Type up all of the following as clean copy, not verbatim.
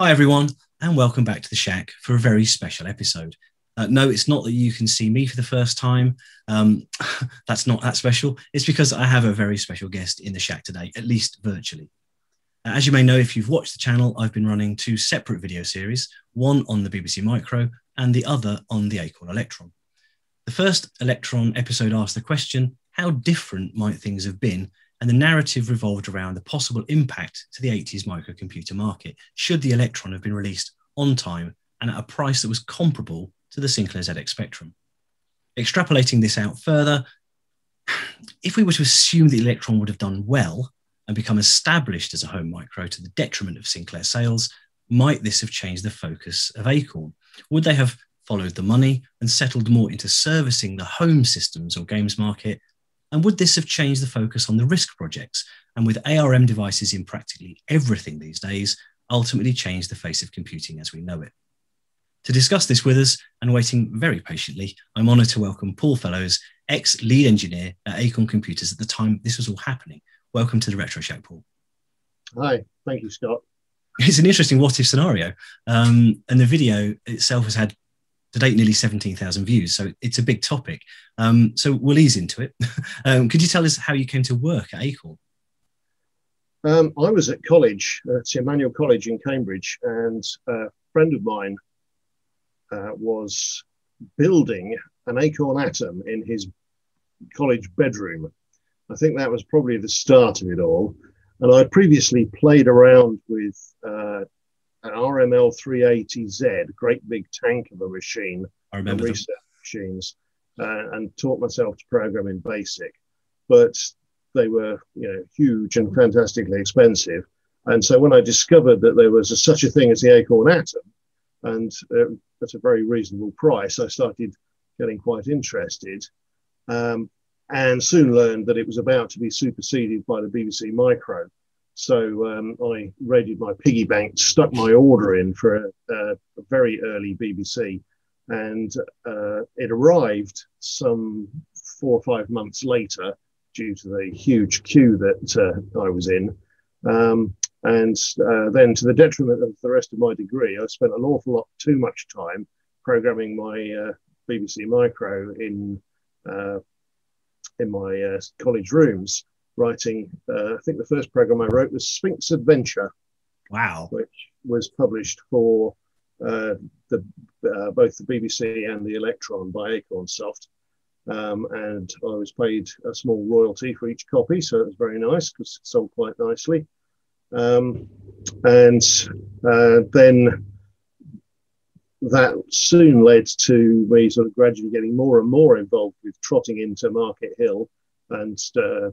Hi everyone, and welcome back to the Shack for a very special episode. No, it's not that you can see me for the first time. That's not that special. It's because I have a very special guest in the Shack today, at least virtually. As you may know, if you've watched the channel, I've been running two separate video series, one on the BBC Micro and the other on the Acorn Electron. The first Electron episode asked the question, how different might things have been? And the narrative revolved around the possible impact to the 80s microcomputer market should the Electron have been released on time and at a price that was comparable to the Sinclair ZX Spectrum. Extrapolating this out further, if we were to assume the Electron would have done well and become established as a home micro to the detriment of Sinclair sales, might this have changed the focus of Acorn? Would they have followed the money and settled more into servicing the home systems or games market? And would this have changed the focus on the RISC projects, and with ARM devices in practically everything these days, ultimately change the face of computing as we know it? To discuss this with us, and waiting very patiently, I'm honoured to welcome Paul Fellows, ex-lead engineer at Acorn Computers at the time this was all happening. Welcome to the Retro Shack, Paul. Hi, thank you, Scott. It's an interesting what-if scenario, and the video itself has had to date nearly 17,000 views, so it's a big topic. So we'll ease into it. Could you tell us how you came to work at Acorn? I was at college, at Emmanuel College in Cambridge, and a friend of mine was building an Acorn Atom in his college bedroom. I think that was probably the start of it all. And I previously played around with an RML 380Z, great big tank of a machine, I remember reset machines, and taught myself to program in BASIC. But they were, huge and fantastically expensive. And so when I discovered that there was such a thing as the Acorn Atom, and at a very reasonable price, I started getting quite interested, and soon learned that it was about to be superseded by the BBC Micro. So I raided my piggy bank, stuck my order in for a very early BBC, and it arrived some 4 or 5 months later due to the huge queue that I was in. And then, to the detriment of the rest of my degree, I spent an awful lot too much time programming my BBC Micro in my college rooms, writing, I think the first program I wrote was Sphinx Adventure. Wow. Which was published for both the BBC and the Electron by Acornsoft. And I was paid a small royalty for each copy, so it was very nice because it sold quite nicely. And then that soon led to me sort of gradually getting more and more involved with trotting into Market Hill and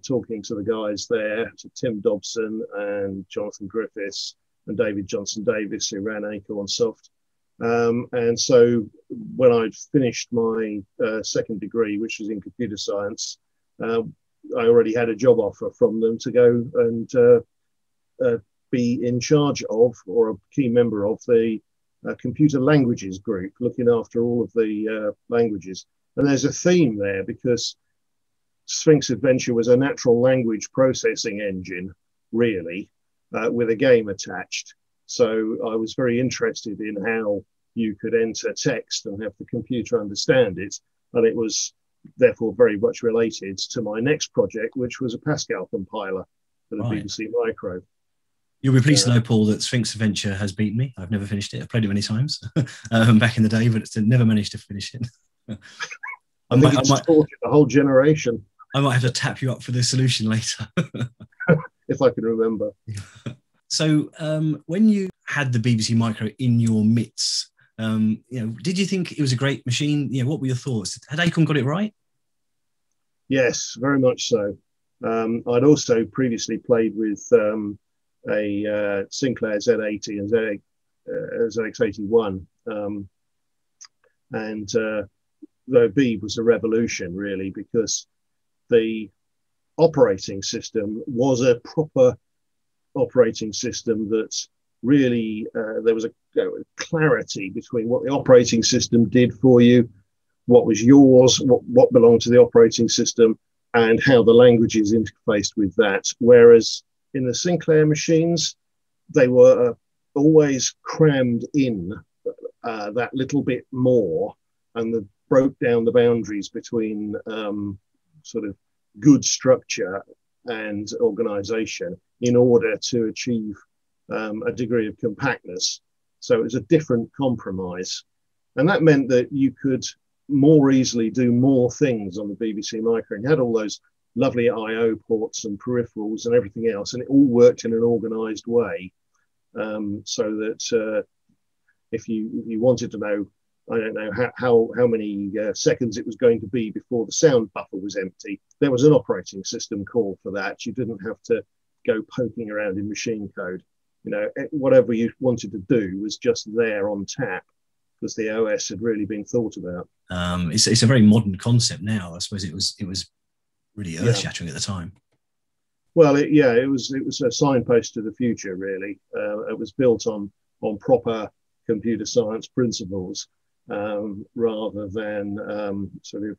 talking to the guys there, to Tim Dobson and Jonathan Griffiths and David Johnson Davis, who ran Acornsoft. And so when I'd finished my second degree, which was in computer science, I already had a job offer from them to go and be in charge of, or a key member of, the computer languages group, looking after all of the languages. And there's a theme there, because Sphinx Adventure was a natural language processing engine, really, with a game attached. So I was very interested in how you could enter text and have the computer understand it. And it was therefore very much related to my next project, which was a Pascal compiler for the BBC Micro. You'll be pleased to know, Paul, that Sphinx Adventure has beaten me. I've never finished it. I've played it many times back in the day, but it's never managed to finish it. I might the whole generation. I might have to tap you up for the solution later. If I can remember. So when you had the BBC Micro in your midst, did you think it was a great machine? What were your thoughts? Had Acorn got it right? Yes, very much so. I'd also previously played with a Sinclair Z80 and ZX81. And the B was a revolution, really, because the operating system was a proper operating system that really, there was a clarity between what the operating system did for you, what was yours, what belonged to the operating system, and how the languages interfaced with that. Whereas in the Sinclair machines, they were always crammed in that little bit more, and broke down the boundaries between sort of good structure and organization in order to achieve a degree of compactness. So it was a different compromise. And that meant that you could more easily do more things on the BBC Micro. And you had all those lovely I/O ports and peripherals and everything else, and it all worked in an organized way, so that if you wanted to know, I don't know how many seconds it was going to be before the sound buffer was empty, there was an operating system call for that. You didn't have to go poking around in machine code. You know, whatever you wanted to do was just there on tap, because the OS had really been thought about. It's a very modern concept now. I suppose it was really earth-shattering at the time. Well, it was a signpost to the future, really. It was built on proper computer science principles, rather than sort of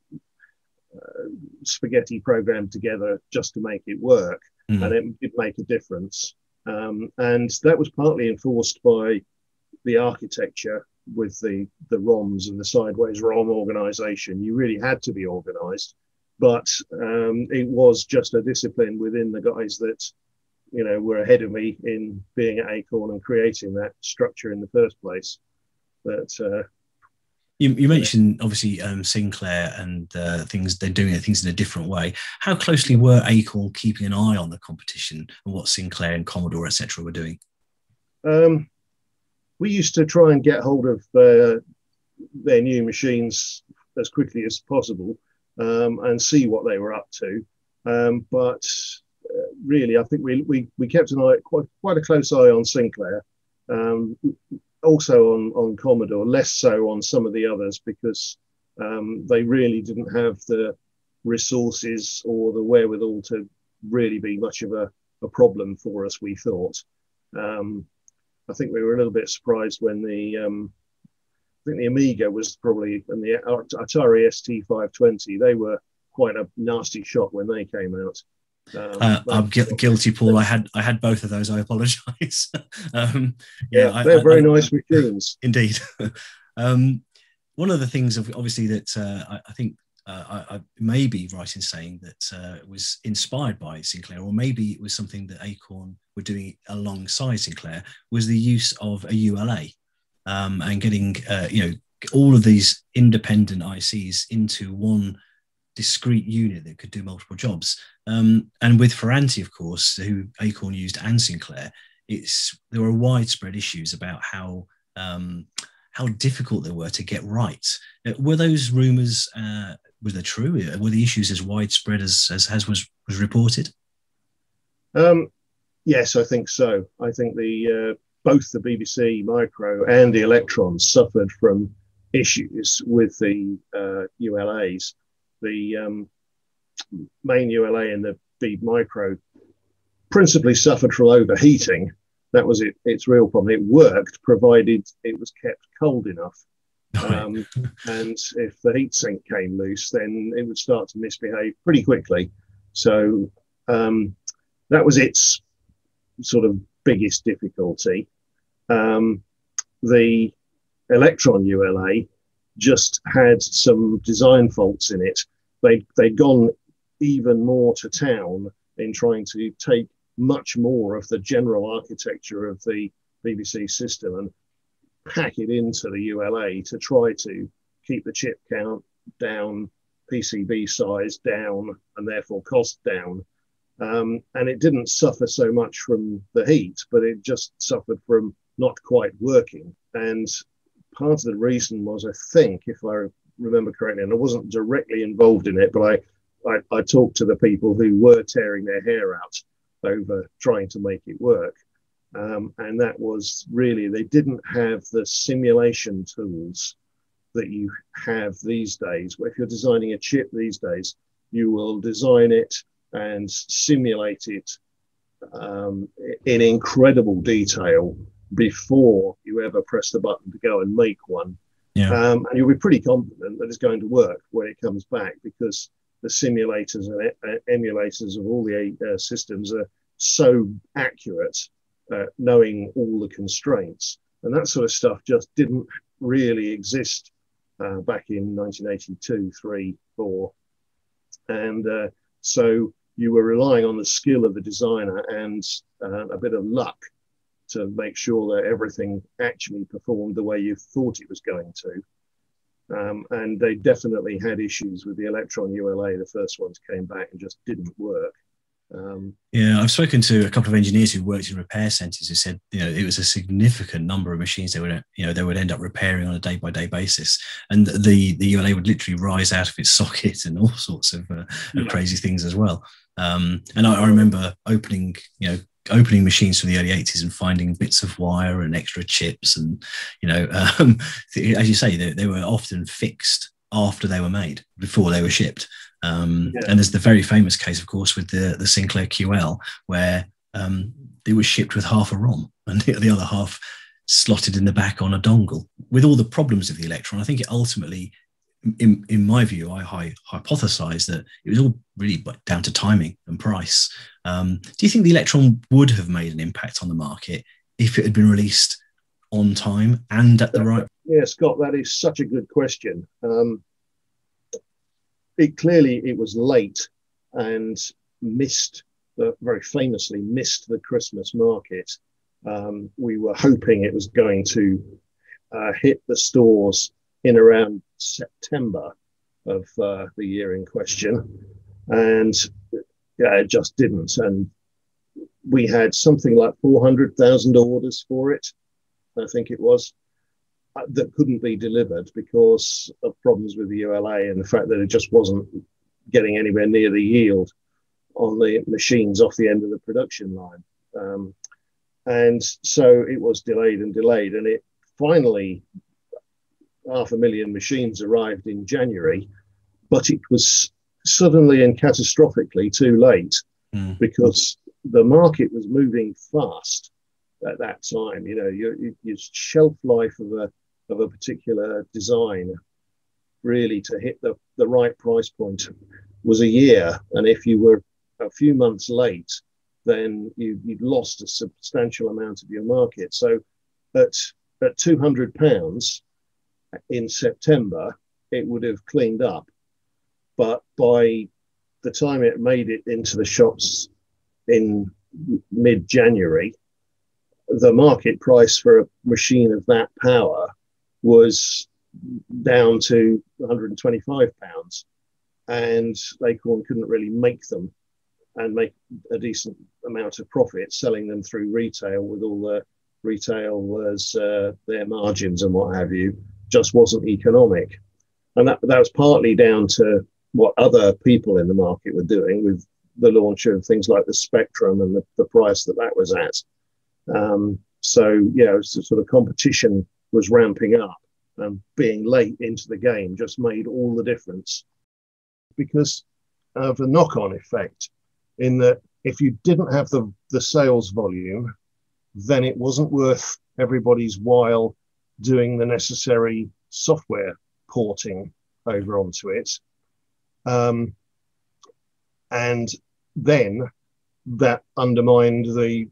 spaghetti programmed together just to make it work. And it did make a difference. And that was partly enforced by the architecture with the ROMs and the sideways ROM organization. You really had to be organized, but it was just a discipline within the guys that, you know, were ahead of me in being at Acorn and creating that structure in the first place. But you mentioned obviously Sinclair and they're doing things in a different way. How closely were Acorn keeping an eye on the competition and what Sinclair and Commodore, etc., were doing? We used to try and get hold of their new machines as quickly as possible, and see what they were up to. But really, I think we kept an eye, quite a close eye on Sinclair. Also on Commodore, less so on some of the others, because they really didn't have the resources or the wherewithal to really be much of a problem for us, we thought. I think we were a little bit surprised when I think the Amiga was probably, and the Atari ST520, they were quite a nasty shot when they came out. I'm guilty, Paul. I had both of those. I apologise. They're very nice machines. Indeed. One of the things, obviously, that I think I may be right in saying that was inspired by Sinclair, or maybe it was something that Acorn were doing alongside Sinclair, was the use of a ULA, and getting all of these independent ICs into one discrete unit that could do multiple jobs. And with Ferranti, of course, who Acorn used, and Sinclair, there were widespread issues about how difficult they were to get right. Were those rumours, were they true? Were the issues as widespread as was reported? Yes, I think so. I think both the BBC Micro and the Electron suffered from issues with the ULAs. The main ULA in the B Micro principally suffered from overheating. That was its real problem. It worked provided it was kept cold enough. And if the heatsink came loose, then it would start to misbehave pretty quickly. So that was its sort of biggest difficulty. The Electron ULA just had some design faults in it. They'd gone even more to town in trying to take much more of the general architecture of the BBC system and pack it into the ULA to try to keep the chip count down, PCB size down, and therefore cost down. And it didn't suffer so much from the heat, but it just suffered from not quite working. And part of the reason was, I think, if I remember correctly, and I wasn't directly involved in it, but I talked to the people who were tearing their hair out over trying to make it work. And that was really, they didn't have the simulation tools that you have these days. If you're designing a chip these days, you will design it and simulate it in incredible detail before you ever press the button to go and make one. Yeah. And you'll be pretty confident that it's going to work when it comes back, because the simulators and emulators of all the systems are so accurate knowing all the constraints. And that sort of stuff just didn't really exist back in 1982, 3, 4. And so you were relying on the skill of the designer and a bit of luck to make sure that everything actually performed the way you thought it was going to. And they definitely had issues with the ElectronULA. The first ones came back and just didn't work. Yeah, I've spoken to a couple of engineers who worked in repair centres who said, it was a significant number of machines they would end up repairing on a day-by-day basis, and the ULA would literally rise out of its socket and all sorts of crazy things as well. And I remember opening machines from the early 80s and finding bits of wire and extra chips, and as you say, they were often fixed after they were made, before they were shipped. And there's the very famous case, of course, with the Sinclair QL, where it was shipped with half a ROM and the other half slotted in the back on a dongle. With all the problems of the Electron, I think it ultimately, in my view, I hypothesized that it was all really down to timing and price. Do you think the Electron would have made an impact on the market if it had been released on time and at the right? Yeah, Scott, that is such a good question. It was late and very famously missed the Christmas market. We were hoping it was going to hit the stores in around September of the year in question, and it just didn't. And we had something like 400,000 orders for it, I think it was, that couldn't be delivered because of problems with the ULA and the fact that it just wasn't getting anywhere near the yield on the machines off the end of the production line. And so it was delayed, and it finally, 500,000 machines arrived in January, but it was suddenly and catastrophically too late because the market was moving fast at that time. Your shelf life of a particular design really to hit the right price point was a year, and if you were a few months late, then you'd lost a substantial amount of your market. So at £200 in September, it would have cleaned up, but by the time it made it into the shops in mid-January, the market price for a machine of that power was down to £125, and Acorn couldn't really make them and make a decent amount of profit selling them through retail, with all the retailers, their margins and what have you, just wasn't economic. And that was partly down to what other people in the market were doing with the launch of things like the Spectrum and the price that was at. Sort of competition was ramping up, and being late into the game just made all the difference because of a knock-on effect, in that if you didn't have the sales volume, then it wasn't worth everybody's while doing the necessary software porting over onto it. And then that undermined the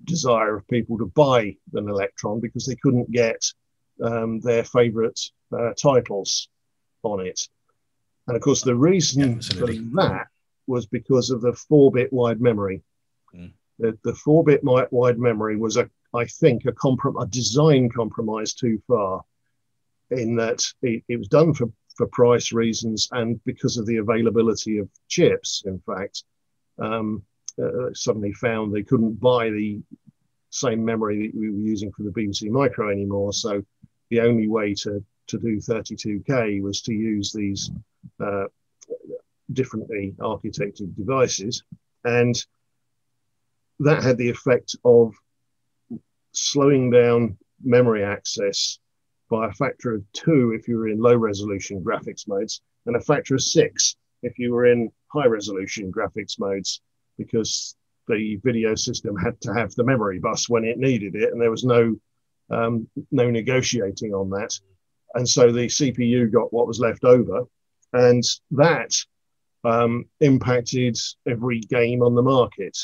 desire of people to buy an Electron because they couldn't get their favorite titles on it. And of course, the reason for that was because of the 4-bit wide memory. The 4-bit wide memory was, I think, a design compromise too far, in that it was done for price reasons and because of the availability of chips. In fact, suddenly found they couldn't buy the same memory that we were using for the BBC Micro anymore. So the only way to do 32K was to use these differently architected devices. And that had the effect of slowing down memory access by a factor of 2 if you were in low resolution graphics modes, and a factor of 6 if you were in high resolution graphics modes, because the video system had to have the memory bus when it needed it, and there was no negotiating on that. And so the CPU got what was left over, and that impacted every game on the market.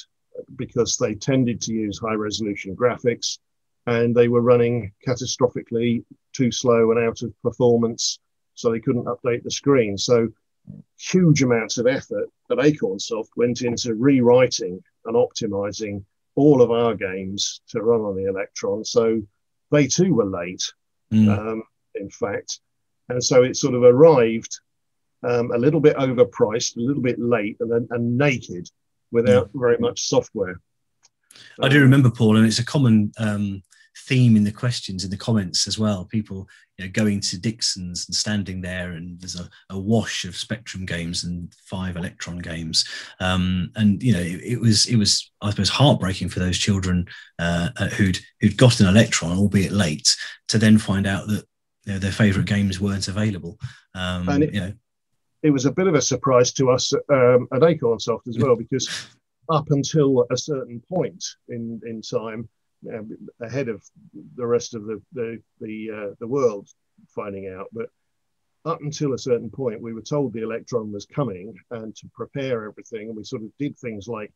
because they tended to use high resolution graphics, and they were running catastrophically too slow and out of performance, so they couldn't update the screen. So huge amounts of effort at Acornsoft went into rewriting and optimizing all of our games to run on the Electron. So they too were late, in fact. And so it sort of arrived a little bit overpriced, a little bit late, and naked without very much software. I do remember, Paul, and it's a common theme in the questions in the comments as well. People, going to Dixon's and standing there, and there's a wash of Spectrum games and 5 Electron games, and it was I suppose heartbreaking for those children who'd got an Electron, albeit late, to then find out that their favourite games weren't available. It was a bit of a surprise to us at Acornsoft as well, because up until a certain point in time, ahead of the rest of the world finding out, but up until a certain point, we were told the Electron was coming, and to prepare everything, and we sort of did things like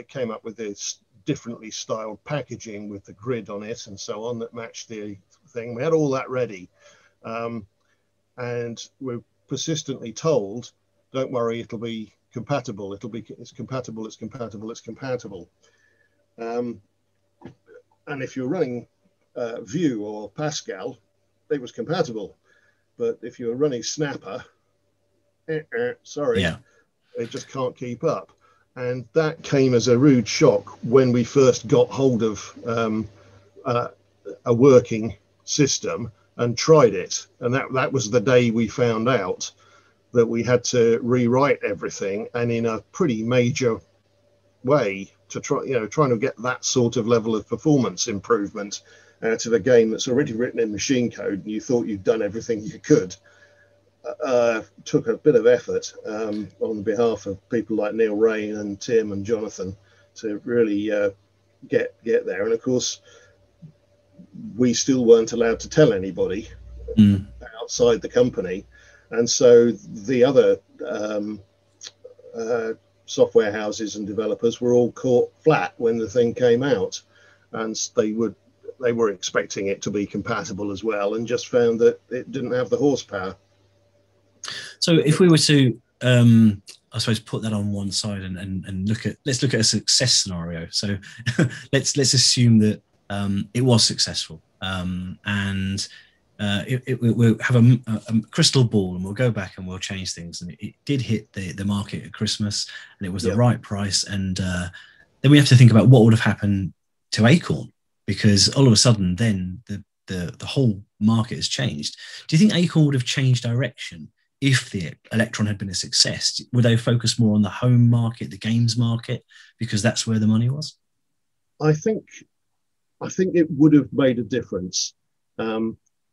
came up with this differently styled packaging with the grid on it and so on that matched the thing. We had all that ready, and we're persistently told, don't worry, it'll be compatible. It's compatible. And if you're running Vue or Pascal, it was compatible. But if you're running Snapper, sorry, it just can't keep up. And that came as a rude shock when we first got hold of a working system and tried it. And that was the day we found out that we had to rewrite everything, and in a pretty major way, to trying to get that sort of level of performance improvement out of a game that's already written in machine code and you thought you'd done everything you could. Took a bit of effort on behalf of people like Neil Rain and Tim and Jonathan to really get there. And of course, we still weren't allowed to tell anybody outside the company. And so the other software houses and developers were all caught flat when the thing came out, and they were expecting it to be compatible as well, and just found that it didn't have the horsepower. So if we were to I suppose put that on one side and let's look at a success scenario. So let's assume that it was successful, and we'll have a crystal ball, and we'll go back and we'll change things. And it did hit the market at Christmas, and it was the right price. And then we have to think about what would have happened to Acorn, because all of a sudden then the whole market has changed. Do you think Acorn would have changed direction if the Electron had been a success? Would they focus more on the home market, the games market, because that's where the money was? I think it would have made a difference.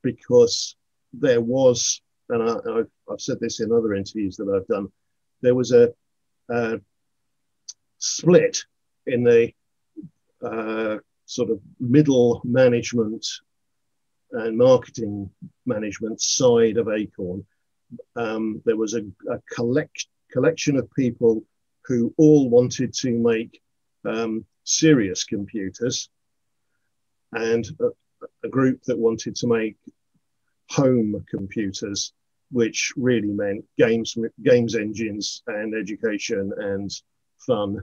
Because there was, and I've said this in other interviews that I've done, there was a split in the sort of middle management and marketing management side of Acorn. There was a collection of people who all wanted to make serious computers, and a group that wanted to make home computers, which really meant games engines and education and fun,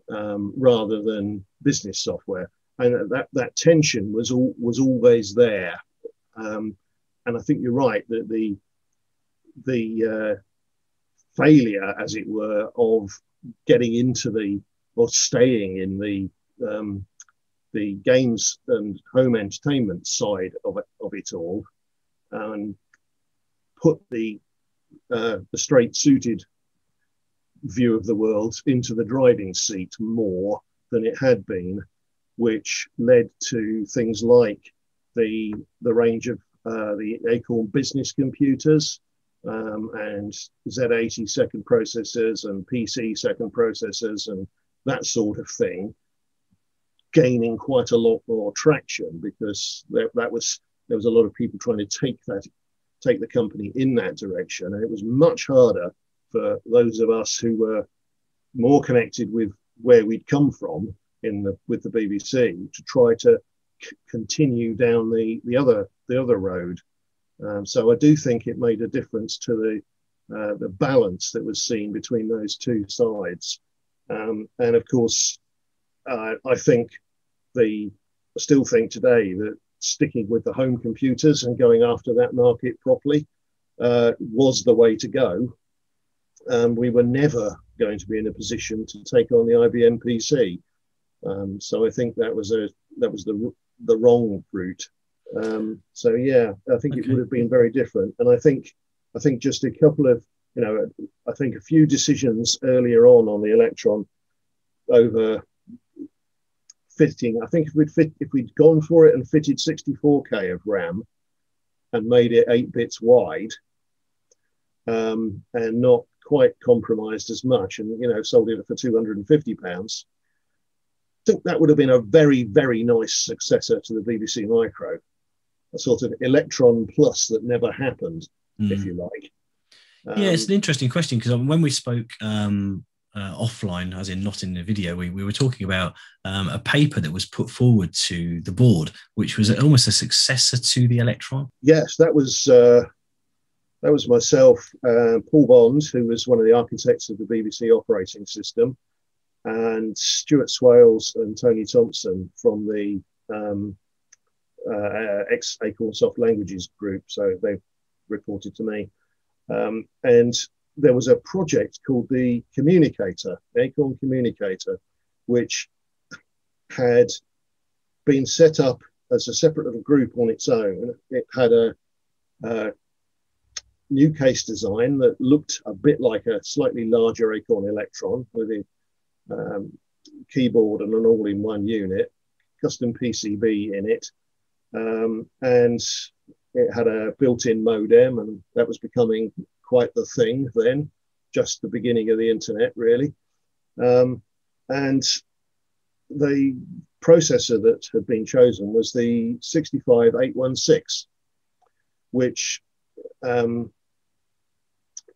rather than business software. And that tension was always there. And I think you're right that the failure, as it were, of getting into or staying in the games and home entertainment side of it all, and put the straight-suited view of the world into the driving seat more than it had been, which led to things like the range of the Acorn business computers and Z80 second processors and PC second processors and that sort of thing, gaining quite a lot more traction, because there was a lot of people trying to take the company in that direction, and it was much harder for those of us who were more connected with where we'd come from with the BBC to try to continue down the other road. So I do think it made a difference to the balance that was seen between those two sides. And of course, I still think today that sticking with the home computers and going after that market properly was the way to go. We were never going to be in a position to take on the IBM PC. So I think that was the wrong route. So yeah, I think it would have been very different. And I think just a couple of, I think a few decisions earlier on the Electron over fitting. I think if we'd gone for it and fitted 64K of RAM and made it 8 bits wide, and not quite compromised as much, and sold it for £250, I think that would have been a very, very nice successor to the BBC Micro, a sort of Electron Plus that never happened, if you like. Yeah, it's an interesting question, because when we spoke offline, as in not in the video, we were talking about a paper that was put forward to the board, which was almost a successor to the Electron. Yes, that was myself, Paul Bond, who was one of the architects of the BBC operating system, and Stuart Swales and Tony Thompson from the ex-Acornsoft languages group. So they reported to me. And there was a project called the Communicator, Acorn Communicator, which had been set up as a separate little group on its own. It had a new case design that looked a bit like a slightly larger Acorn Electron with a keyboard and an all-in-one unit, custom PCB in it, and it had a built-in modem, and that was becoming quite the thing then, just the beginning of the internet, really. And the processor that had been chosen was the 65816, which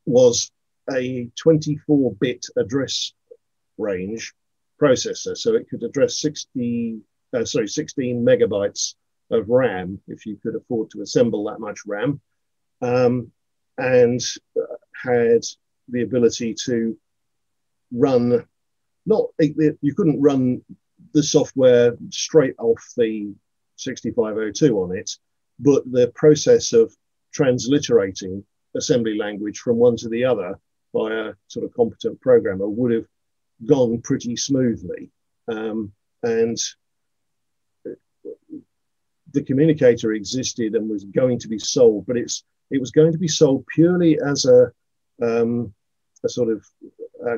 was a 24-bit address range processor, so it could address 16 megabytes of RAM if you could afford to assemble that much RAM, and had the ability to run, you couldn't run the software straight off the 6502 on it, but the process of transliterating assembly language from one to the other by a sort of competent programmer would have gone pretty smoothly. And the Communicator existed and was going to be sold, but it was going to be sold purely as a sort of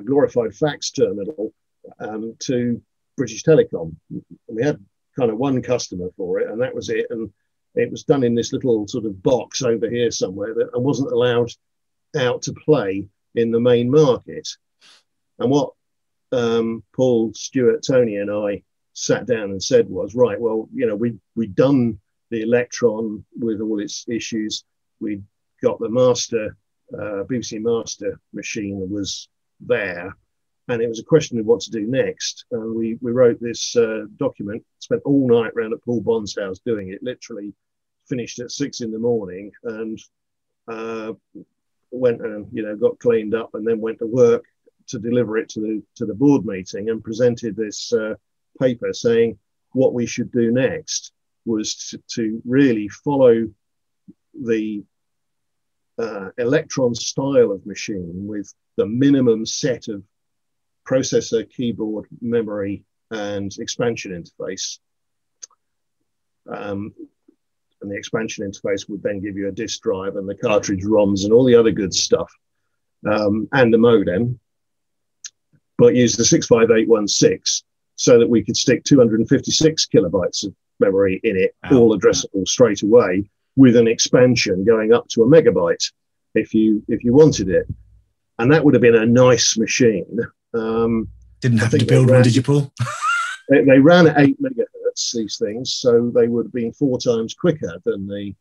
glorified fax terminal to British Telecom. And we had kind of one customer for it, and that was it. And it was done in this little sort of box over here somewhere that wasn't allowed out to play in the main market. And what Paul, Stuart, Tony and I sat down and said was, right, well, we'd done the Electron with all its issues. We'd got the master, BBC master machine was there, and it was a question of what to do next. And we wrote this document, spent all night round at Paul Bond's house doing it, literally finished at 6 in the morning, and went and got cleaned up, and then went to work to deliver it to the board meeting, and presented this paper saying what we should do next was to really follow the Electron style of machine with the minimum set of processor, keyboard, memory, and expansion interface. And the expansion interface would then give you a disk drive and the cartridge ROMs and all the other good stuff, and the modem, but use the 65816 so that we could stick 256 kilobytes of memory in it, all addressable straight away, with an expansion going up to a megabyte if you wanted it. And that would have been a nice machine. Didn't have to build one, did you, Paul? They ran at 8 megahertz, these things, so they would have been 4 times quicker than the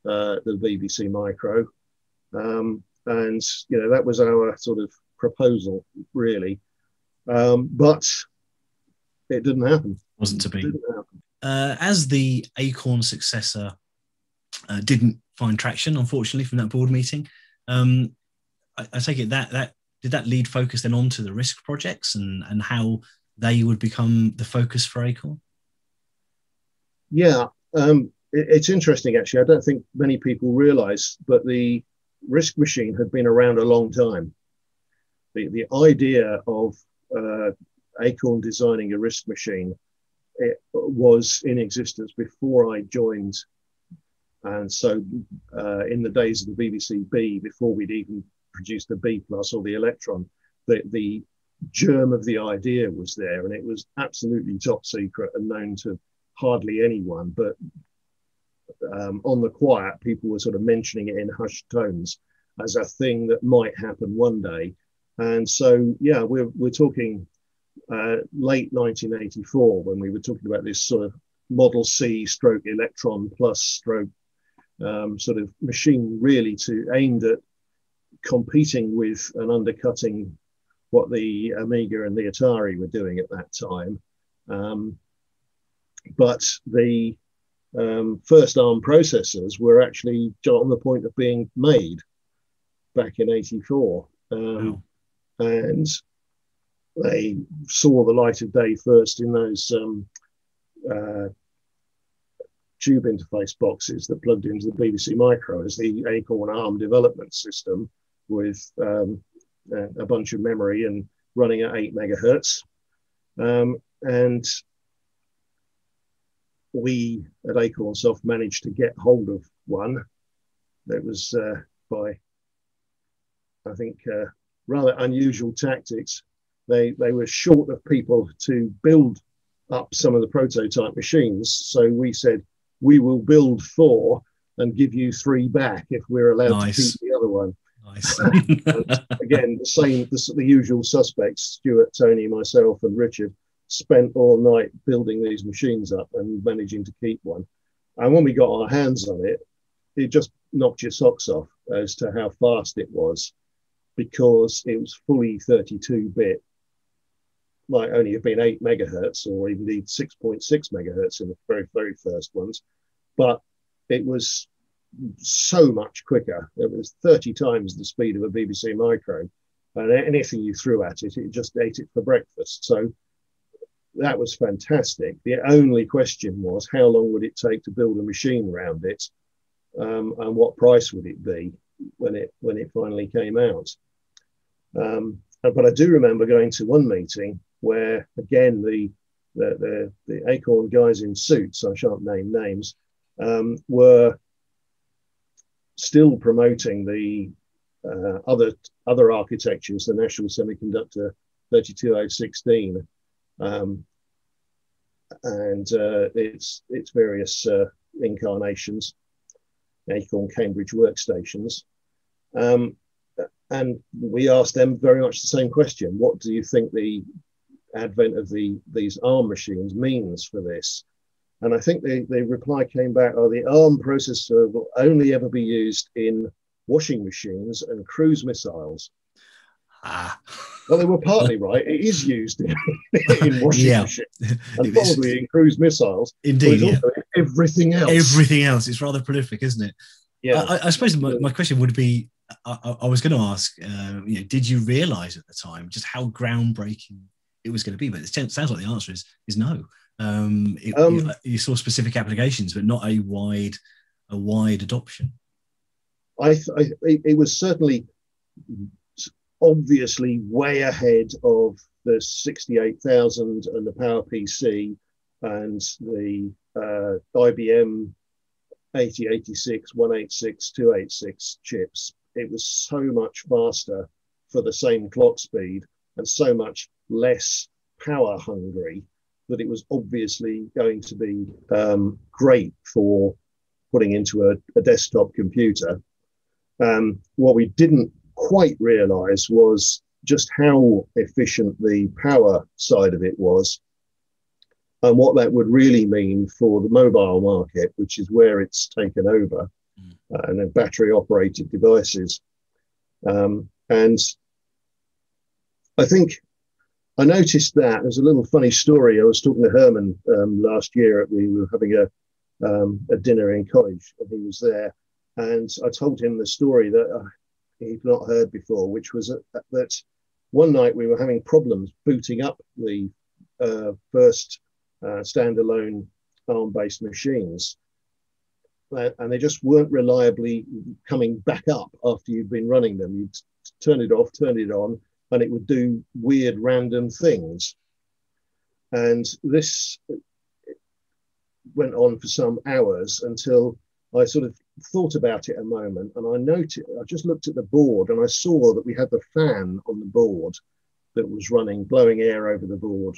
BBC Micro. And that was our sort of proposal, really. But it didn't happen. Wasn't to be. It didn't happen. As the Acorn successor didn't find traction, unfortunately, from that board meeting, I take it that did that lead focus then onto the RISC projects and how they would become the focus for Acorn? Yeah, it's interesting, actually. I don't think many people realize, but the RISC machine had been around a long time. The idea of Acorn designing a RISC machine, it was in existence before I joined. And so in the days of the BBC B, before we'd even produced the B plus or the Electron, the germ of the idea was there, and it was absolutely top secret and known to hardly anyone. But on the quiet, people were sort of mentioning it in hushed tones as a thing that might happen one day. And so, yeah, we're talking late 1984 when we were talking about this sort of Model C stroke Electron plus stroke sort of machine, really aimed at competing with and undercutting what the Amiga and the Atari were doing at that time. But the first ARM processors were actually on the point of being made back in 84. Wow. And they saw the light of day first in those tube interface boxes that plugged into the BBC Micro as the Acorn ARM development system with a bunch of memory and running at 8 megahertz. And we at Acornsoft managed to get hold of one that was by, I think, rather unusual tactics. They were short of people to build up some of the prototype machines. So we said, we will build 4 and give you 3 back if we're allowed to keep the other one. Nice. Again, the usual suspects, Stuart, Tony, myself, and Richard, spent all night building these machines up and managing to keep one. And when we got our hands on it, it just knocked your socks off as to how fast it was, because it was fully 32-bit. Might only have been 8 megahertz or indeed 6.6 megahertz in the very, very first ones. But it was so much quicker. It was 30 times the speed of a BBC Micro. And anything you threw at it, it just ate it for breakfast. So that was fantastic. The only question was, how long would it take to build a machine around it? And what price would it be when it finally came out? But I do remember going to one meeting where, again, the Acorn guys in suits, I shan't name names, were still promoting the other architectures, the National Semiconductor 32016, and its various incarnations, Acorn Cambridge workstations. And we asked them very much the same question. What do you think the advent of these ARM machines means for this? And I think the reply came back, the ARM processor will only ever be used in washing machines and cruise missiles. Well, they were partly right. It is used in washing machines and probably in cruise missiles. Indeed, yeah. Everything else. Everything else. It's rather prolific, isn't it? Yeah. I suppose my question would be, I was going to ask, did you realise at the time just how groundbreaking it was going to be? But it sounds like the answer is no. You saw specific applications, but not a wide adoption. It was certainly obviously way ahead of the 68,000 and the PowerPC and the IBM 8086, 186, 286 chips. It was so much faster for the same clock speed and so much less power hungry that it was obviously going to be great for putting into a desktop computer. What we didn't quite realize was just how efficient the power side of it was and what that would really mean for the mobile market, which is where it's taken over, and then battery operated devices. And I think I noticed that there's a little funny story. I was talking to Herman last year. We were having a dinner in college, and he was there. And I told him the story that he'd not heard before, which was that one night we were having problems booting up the first standalone ARM-based machines. And they just weren't reliably coming back up after you'd been running them. You'd turn it off, turn it on, and it would do weird random things. And this went on for some hours until I sort of thought about it a moment, and I just looked at the board and I saw that we had the fan on the board that was running, blowing air over the board.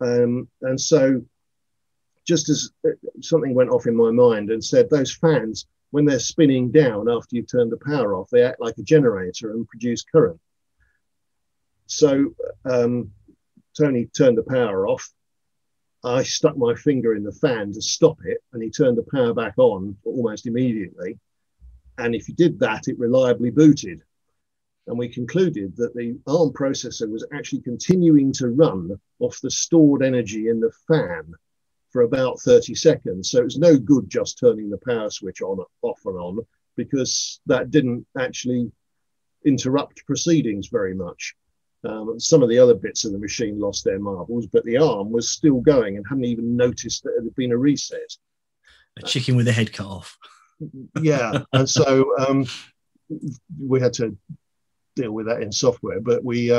And so just as something went off in my mind and said, those fans, when they're spinning down after you've turned the power off, they act like a generator and produce current. So Tony turned the power off. I stuck my finger in the fan to stop it, and he turned the power back on almost immediately. And if you did that, it reliably booted. And we concluded that the ARM processor was actually continuing to run off the stored energy in the fan for about 30 seconds. So it was no good just turning the power switch on, off and on, because that didn't actually interrupt proceedings very much. Some of the other bits of the machine lost their marbles, but the ARM was still going and hadn't even noticed that it had been a reset. A chicken with the head cut off. Yeah, and so we had to deal with that in software, but we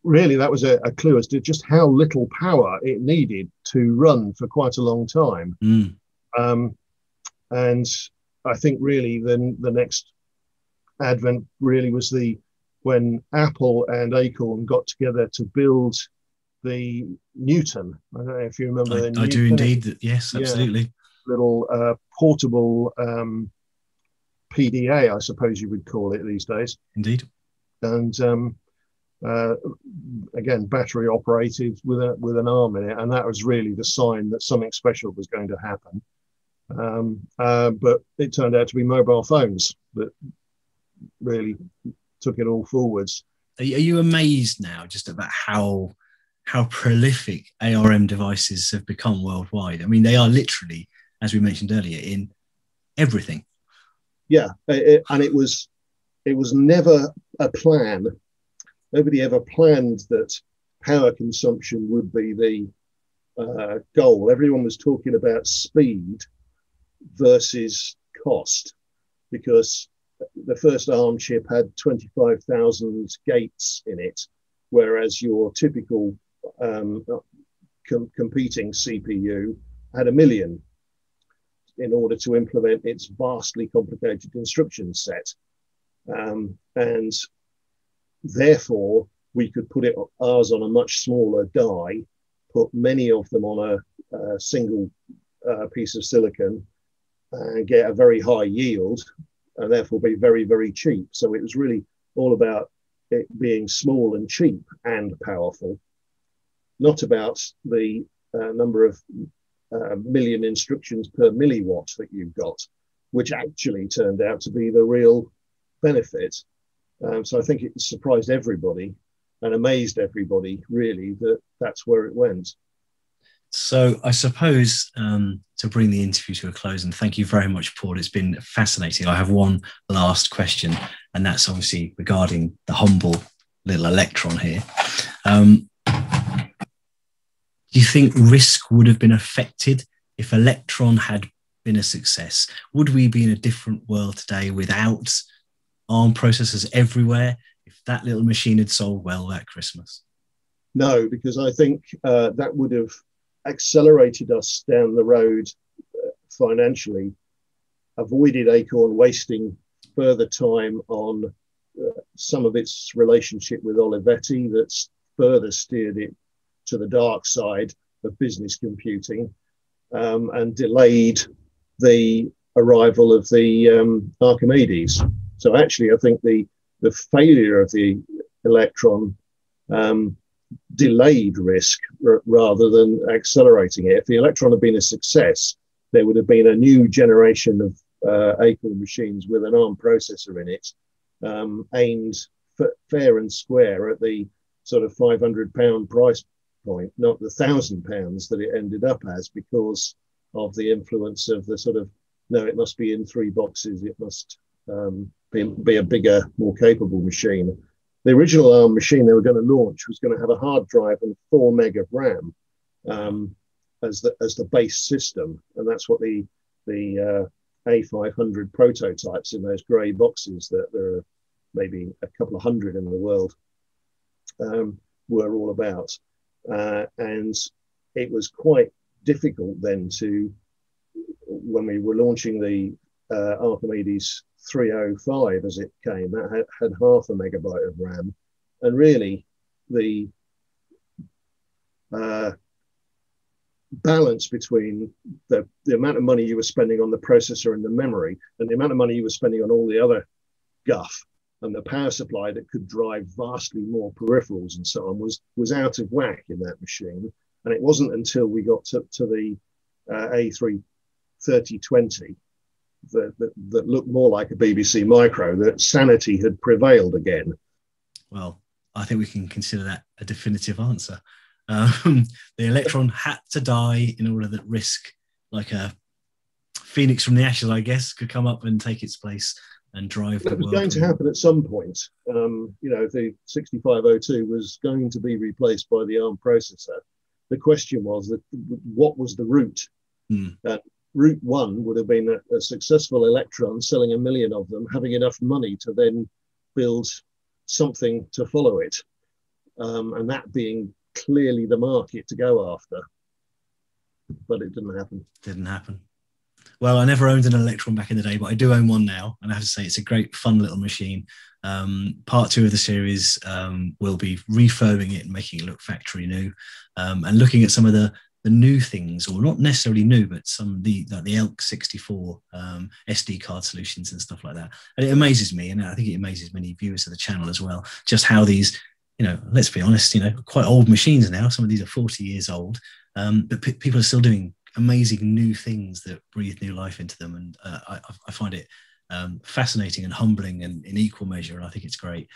really, that was a clue as to just how little power it needed to run for quite a long time. And I think really the next advent really was when Apple and Acorn got together to build the Newton. I don't know if you remember. I do indeed. Yes, absolutely. Yeah, little portable PDA, I suppose you would call it these days. Indeed. And again, battery operated with an ARM in it, and that was really the sign that something special was going to happen. But it turned out to be mobile phones that really took it all forwards. Are you amazed now just about how prolific ARM devices have become worldwide? I mean, they are literally, as we mentioned earlier, in everything. Yeah, and it was never a plan. Nobody ever planned that power consumption would be the goal. Everyone was talking about speed versus cost, because the first ARM chip had 25,000 gates in it, whereas your typical competing CPU had 1 million in order to implement its vastly complicated instruction set. And therefore, we could put ours on a much smaller die, put many of them on a single piece of silicon, and get a very high yield, and therefore be very, very cheap. So it was really all about it being small and cheap and powerful, not about the number of million instructions per milliwatt that you've got, which actually turned out to be the real benefit. So I think it surprised everybody and amazed everybody, really, that that's where it went. So I suppose to bring the interview to a close, and thank you very much, Paul. It's been fascinating. I have one last question, and that's obviously regarding the humble little Electron here. Do you think RISC would have been affected if Electron had been a success? Would we be in a different world today without ARM processors everywhere if that little machine had sold well that Christmas? No, because I think that would have accelerated us down the road financially, avoided Acorn wasting further time on some of its relationship with Olivetti that's further steered it to the dark side of business computing, and delayed the arrival of the Archimedes. So actually, I think the failure of the Electron delayed RISC rather than accelerating it. If the Electron had been a success, there would have been a new generation of Acorn machines with an ARM processor in it, aimed fair and square at the sort of £500 price point, not the £1,000 that it ended up as, because of the influence of the sort of, no, it must be in 3 boxes, it must be a bigger, more capable machine. The original ARM machine they were going to launch was going to have a hard drive and 4 meg of RAM as the base system, and that's what the A500 prototypes in those grey boxes, that there are maybe a couple of hundred in the world, were all about. And it was quite difficult then to, when we were launching the Archimedes 305 as it came, that had half a megabyte of RAM, and really the balance between the amount of money you were spending on the processor and the memory, and the amount of money you were spending on all the other guff and the power supply that could drive vastly more peripherals and so on, was out of whack in that machine. And it wasn't until we got to the A33020 that looked more like a BBC Micro that sanity had prevailed again. Well, I think we can consider that a definitive answer. The Electron had to die in order that RISC, like a phoenix from the ashes, I guess, could come up and take its place and drive the world. It was going to happen at some point. The 6502 was going to be replaced by the ARM processor. The question was that what was the route? Route 1 would have been a successful Electron, selling 1 million of them, having enough money to then build something to follow it, and that being clearly the market to go after. But it didn't happen. Didn't happen. Well, I never owned an Electron back in the day, but I do own one now, and I have to say it's a great, fun little machine. Part 2 of the series will be refurbing it and making it look factory new, and looking at some of the new things, or not necessarily new, but some of the ELK 64 SD card solutions and stuff like that. And it amazes me, and I think it amazes many viewers of the channel as well, just how these, let's be honest, quite old machines now. Some of these are 40 years old, but people are still doing amazing new things that breathe new life into them. And I find it fascinating and humbling, and in equal measure. And I think it's great.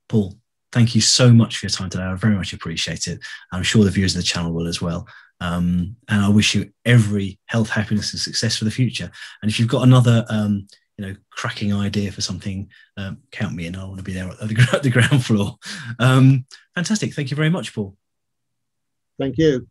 Paul, thank you so much for your time today. I very much appreciate it. I'm sure the viewers of the channel will as well. And I wish you every health, happiness, and success for the future. And if you've got another, cracking idea for something, count me in. I want to be there at the ground floor. Fantastic. Thank you very much, Paul. Thank you.